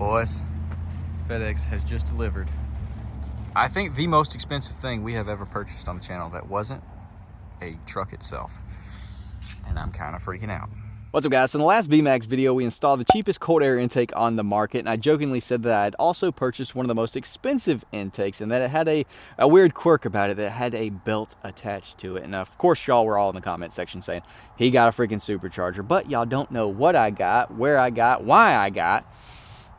Boys, FedEx has just delivered, I think, the most expensive thing we have ever purchased on the channel that wasn't a truck itself. And I'm kind of freaking out. What's up, guys? So in the last VMAX video, we installed the cheapest cold air intake on the market, and I jokingly said that I had also purchased one of the most expensive intakes, and that it had a weird quirk about it, that it had a belt attached to it. And of course, y'all were all in the comment section saying, he got a freaking supercharger, but y'all don't know what I got, where I got, why I got.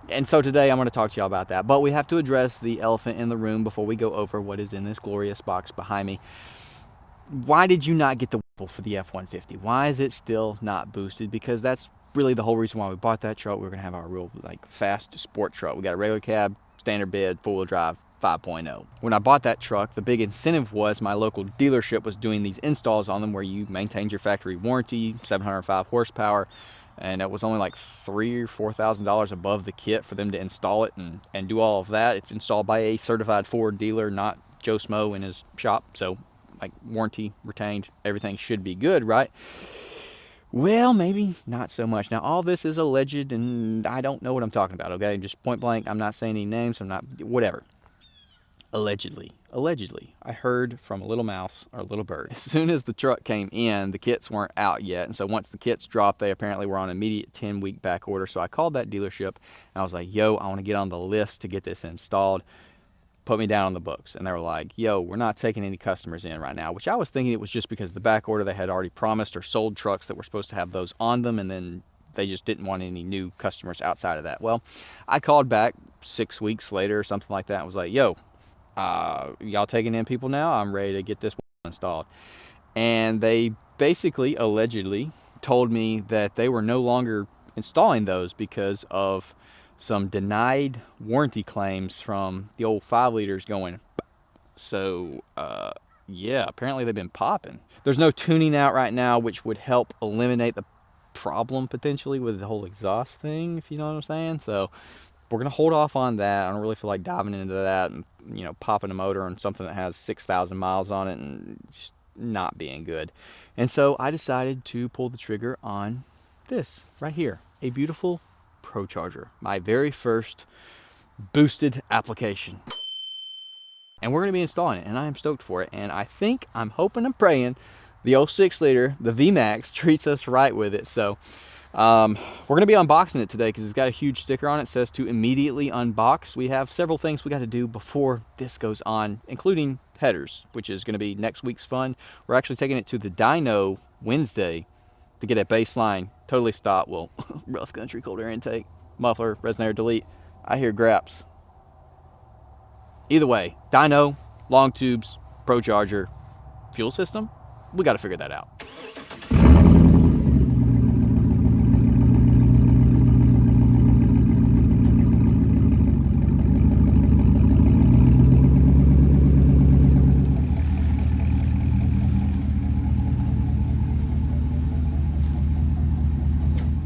And so today I'm going to talk to y'all about that. But we have to address the elephant in the room before we go over what is in this glorious box behind me. Why did you not get the Whipple for the F-150? Why is it still not boosted? Because that's really the whole reason why we bought that truck. We're going to have our real fast sport truck. We got a regular cab, standard bed, four-wheel drive, 5.0. When I bought that truck, the big incentive was my local dealership was doing these installs on them where you maintained your factory warranty, 705 horsepower, and it was only like $3,000 or $4,000 above the kit for them to install it and do all of that. It's installed by a certified Ford dealer, not Joe Smo in his shop, so warranty retained, everything should be good, right? Well, maybe not so much. Now, all this is alleged, and I don't know what I'm talking about, okay? Just point blank, I'm not saying any names, I'm not, whatever. Allegedly, I heard from a little mouse or a little bird. As soon as the truck came in, the kits weren't out yet, and so once the kits dropped, they apparently were on an immediate 10-week back order. So I called that dealership, and I was like, yo, I want to get on the list to get this installed. Put me down on the books. And they were like, yo, we're not taking any customers in right now, which I was thinking it was just because the back order, they had already promised or sold trucks that were supposed to have those on them, and then they just didn't want any new customers outside of that. Well, I called back 6 weeks later or something like that and was like, yo, y'all taking in people now? I'm ready to get this installed. And they basically, allegedly, told me that they were no longer installing those because of some denied warranty claims from the old 5 liters going. So yeah, apparently they've been popping. There's no tuning out right now, which would help eliminate the problem potentially with the whole exhaust thing, if you know what I'm saying. So we're gonna hold off on that. I don't really feel like diving into that and, you know, popping a motor on something that has 6,000 miles on it and just not being good. And so I decided to pull the trigger on this right here, a beautiful ProCharger, my very first boosted application. And we're going to be installing it, and I am stoked for it. And I think, I'm hoping and praying, the 06 liter, the VMAX, treats us right with it. So we're going to be unboxing it today because it's got a huge sticker on it. It says to immediately unbox. We have several things we got to do before this goes on, including headers, which is going to be next week's fun. We're actually taking it to the dyno Wednesday to get a baseline totally stop. Well, rough country cold air intake, muffler, resonator delete. I hear graps. Either way, dyno, long tubes, ProCharger, fuel system, we got to figure that out.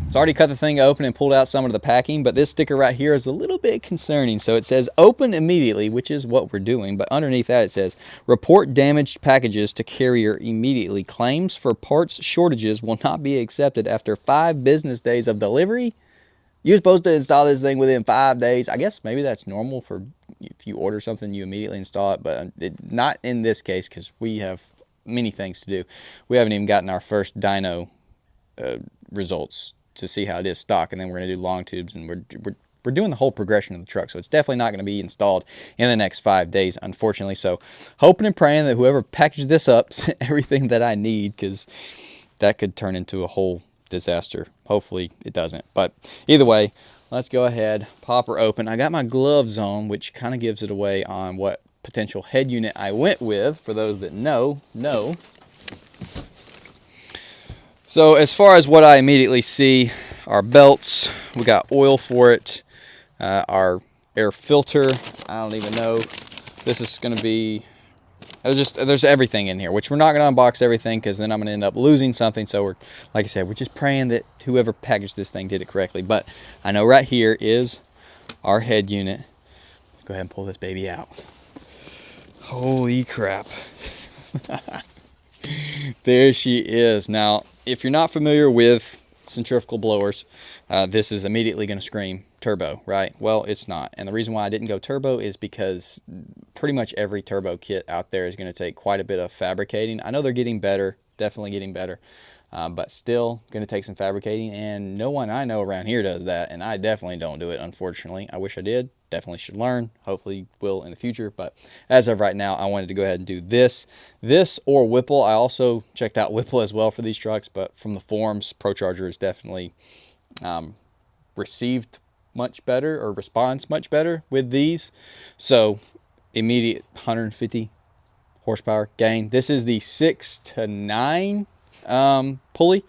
It's already cut the thing open and pulled out some of the packing, but this sticker right here is a little bit concerning. So it says open immediately, which is what we're doing, but underneath that it says report damaged packages to carrier immediately. Claims for parts shortages will not be accepted after 5 business days of delivery. You're supposed to install this thing within 5 days. I guess maybe that's normal for if you order something, you immediately install it, but not in this case because we have many things to do. We haven't even gotten our first dyno results to see how it is stock, and then we're going to do long tubes, and we're doing the whole progression of the truck, so it's definitely not going to be installed in the next 5 days, unfortunately. So hoping and praying that whoever packaged this up sent everything that I need, because that could turn into a whole disaster. Hopefully it doesn't, but either way, let's go ahead, pop her open. I got my gloves on, which kind of gives it away on what potential head unit I went with, for those that know. So as far as what I immediately see, our belts, we got oil for it, our air filter, I don't even know, this is going to be, there's everything in here, which we're not going to unbox everything because then I'm going to end up losing something. So we're, like I said, we're just praying that whoever packaged this thing did it correctly. But I know right here is our head unit. Let's go ahead and pull this baby out. Holy crap. There she is. Now, if you're not familiar with centrifugal blowers, this is immediately going to scream turbo, right? Well, it's not. And the reason why I didn't go turbo is because pretty much every turbo kit out there is going to take quite a bit of fabricating. I know they're getting better, definitely getting better, but still going to take some fabricating, and no one I know around here does that, and I definitely don't do it, unfortunately. I wish I did. Definitely should learn. Hopefully will in the future, but as of right now, I wanted to go ahead and do this or Whipple. I also checked out Whipple as well for these trucks, but from the forums, ProCharger is definitely received much better, or responds much better with these. So immediate 150 horsepower gain. This is the 6 to 9 pulley,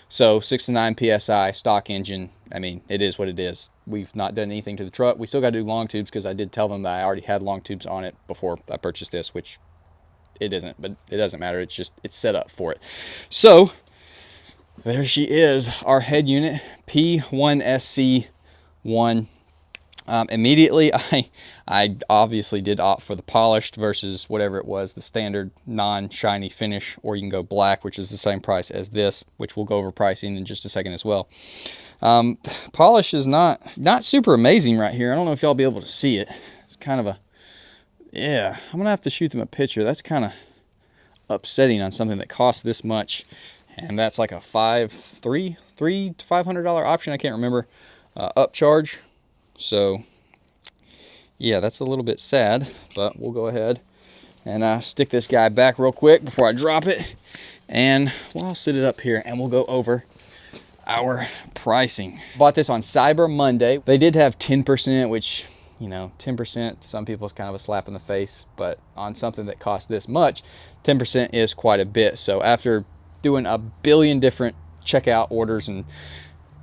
so 6 to 9 psi stock engine. I mean, it is what it is. We've not done anything to the truck. We still got to do long tubes, because I did tell them that I already had long tubes on it before I purchased this, which it isn't, but it doesn't matter. It's just, it's set up for it. So there she is, our head unit, P1SC1. Immediately, I obviously did opt for the polished versus whatever it was, the standard non-shiny finish, or you can go black, which is the same price as this, which we'll go over pricing in just a second as well. Polish is not super amazing right here. I don't know if y'all be able to see it. It's kind of a, yeah, I'm gonna have to shoot them a picture. That's kind of upsetting on something that costs this much, and that's like a $300 to $500 option. I can't remember, upcharge. So yeah, that's a little bit sad, but we'll go ahead and stick this guy back real quick before I drop it, and I'll sit it up here and we'll go over our pricing. Bought this on Cyber Monday. They did have 10%, which, you know, 10% to some people is kind of a slap in the face, but on something that costs this much, 10% is quite a bit. So after doing a billion different checkout orders and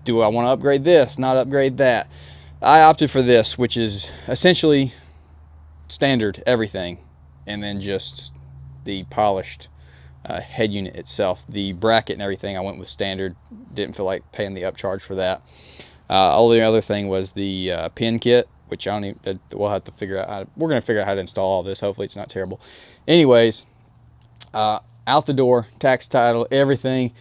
do I want to upgrade this, not upgrade that, I opted for this, which is essentially standard everything, and then just the polished head unit itself. The bracket and everything, I went with standard. Didn't feel like paying the upcharge for that. All the other thing was the pin kit, which I don't even, we'll have to figure out we're going to figure out how to install all this. Hopefully it's not terrible. Anyways, out the door, tax, title, everything,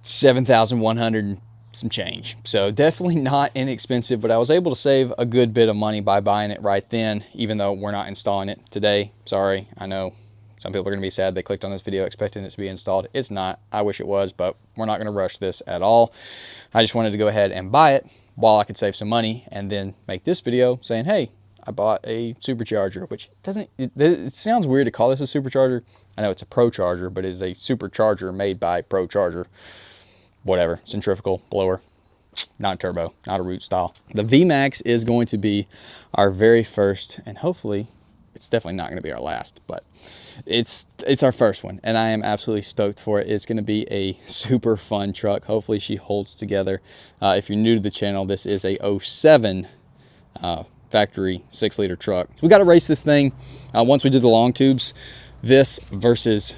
$7,100 and some change. So definitely not inexpensive, but I was able to save a good bit of money by buying it right then, even though we're not installing it today. Sorry, I know some people are going to be sad they clicked on this video expecting it to be installed. It's not. I wish it was, but we're not going to rush this at all. I just wanted to go ahead and buy it while I could save some money, and then make this video saying, hey, I bought a supercharger, which doesn't, it sounds weird to call this a supercharger. I know it's a ProCharger, but it is a supercharger made by ProCharger. Whatever, centrifugal blower, not a turbo, not a root style. The VMAX is going to be our very first, and hopefully it's definitely not going to be our last, but it's our first one, and I am absolutely stoked for it. It's going to be a super fun truck. Hopefully she holds together. If you're new to the channel, this is a 07 factory 6-liter truck. So we got to race this thing once we do the long tubes. This versus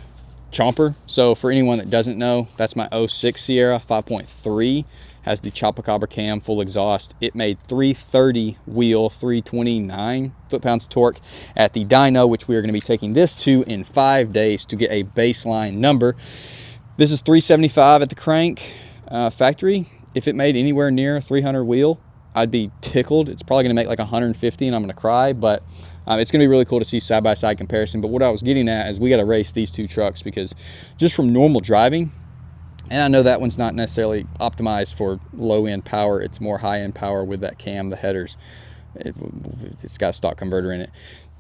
Chomper. So for anyone that doesn't know, that's my 06 Sierra 5.3, has the Chopacabra cam, full exhaust. It made 330 wheel, 329 foot-pounds torque at the dyno, which we are going to be taking this to in 5 days to get a baseline number. This is 375 at the crank factory. If it made anywhere near 300 wheel, I'd be tickled. It's probably going to make like 150 and I'm going to cry, but it's going to be really cool to see side-by-side comparison. But what I was getting at is we got to race these two trucks, because just from normal driving, and I know that one's not necessarily optimized for low-end power, it's more high-end power with that cam, the headers. It's got a stock converter in it,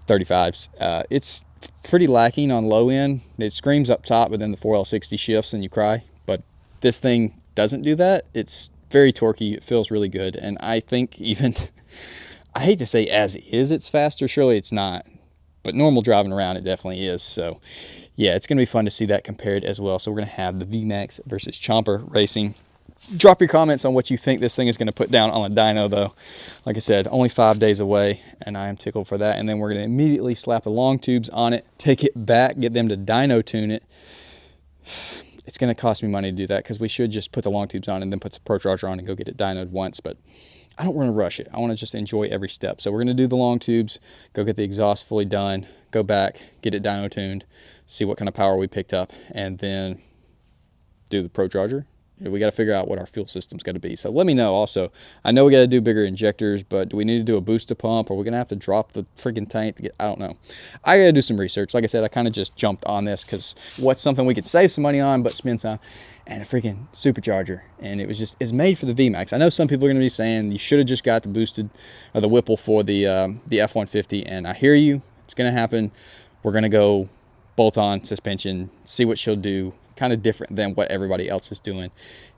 35s. It's pretty lacking on low end. It screams up top, but then the 4L60 shifts and you cry. But this thing doesn't do that. It's very torquey. It feels really good. And I think even, I hate to say as is, it's faster. Surely it's not. But normal driving around, it definitely is. So yeah, it's going to be fun to see that compared as well. So we're going to have the VMAX versus Chomper racing. Drop your comments on what you think this thing is going to put down on a dyno, though. Like I said, only 5 days away, and I am tickled for that. And then we're going to immediately slap the long tubes on it, take it back, get them to dyno tune it. It's going to cost me money to do that, because we should just put the long tubes on and then put the ProCharger on and go get it dynoed once. But I don't want to rush it. I want to just enjoy every step. So we're going to do the long tubes, go get the exhaust fully done, go back, get it dyno tuned, see what kind of power we picked up, and then do the ProCharger We got to figure out what our fuel system's got to be. So let me know also. I know we got to do bigger injectors, but do we need to do a booster pump? Or we're going to have to drop the freaking tank to get, I don't know. I got to do some research. Like I said, I kind of just jumped on this because what's something we could save some money on but spend time, and a freaking supercharger. And it was just, it's made for the VMAX. I know some people are going to be saying you should have just got the boosted or the Whipple for the F-150, and I hear you. It's going to happen. We're going to go bolt-on suspension, see what she'll do, kind of different than what everybody else is doing.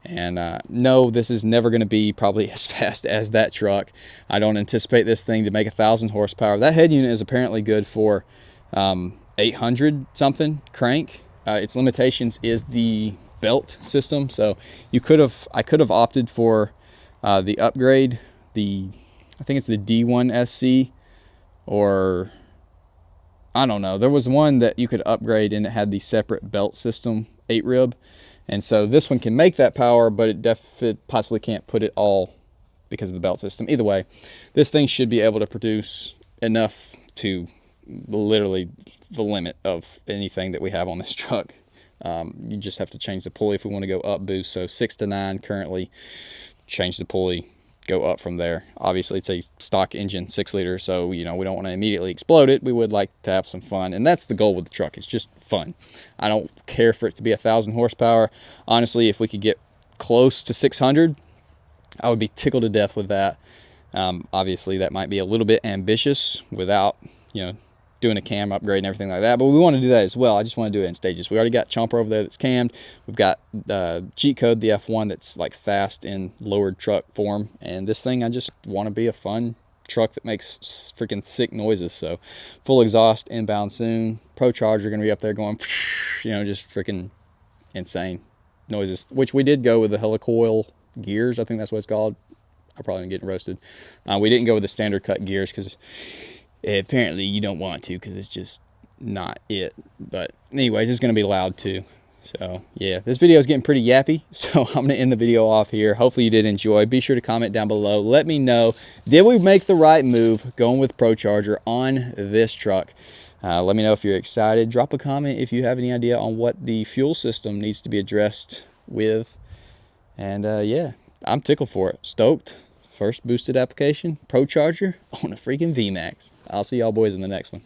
And no, this is never going to be probably as fast as that truck. I don't anticipate this thing to make 1,000 horsepower. That head unit is apparently good for 800 something crank. Its limitations is the belt system. So I could have opted for the upgrade, I think it's the D1 SC, or I don't know. There was one that you could upgrade and it had the separate belt system, 8 rib. And so this one can make that power, but it possibly can't put it all because of the belt system. Either way, this thing should be able to produce enough to literally the limit of anything that we have on this truck. You just have to change the pulley if we want to go up boost. So 6 to 9 currently, change the pulley, go up from there. Obviously it's a stock engine, 6 liter, so you know we don't want to immediately explode it. We would like to have some fun, and that's the goal with the truck. It's just fun. I don't care for it to be 1,000 horsepower. Honestly, if we could get close to 600, I would be tickled to death with that. Obviously that might be a little bit ambitious without, you know, doing a cam upgrade and everything like that, but we want to do that as well. I just want to do it in stages. We already got Chomper over there that's cammed. We've got cheat code, the F1, that's like fast in lowered truck form, and this thing I just want to be a fun truck that makes freaking sick noises. So full exhaust, inbound soon. ProCharger gonna be up there going, you know, just freaking insane noises, which we did go with the helicoil gears. I think that's what it's called. I'm probably getting roasted. We didn't go with the standard cut gears because apparently you don't want to, because it's just not it. But anyways, it's going to be loud too. So yeah, this video is getting pretty yappy, so I'm going to end the video off here. Hopefully you did enjoy. Be sure to comment down below. Let me know, did we make the right move going with ProCharger on this truck? Let me know if you're excited. Drop a comment if you have any idea on what the fuel system needs to be addressed with. And yeah, I'm tickled for it. Stoked. First boosted application, ProCharger on a freaking VMAX. I'll see y'all boys in the next one.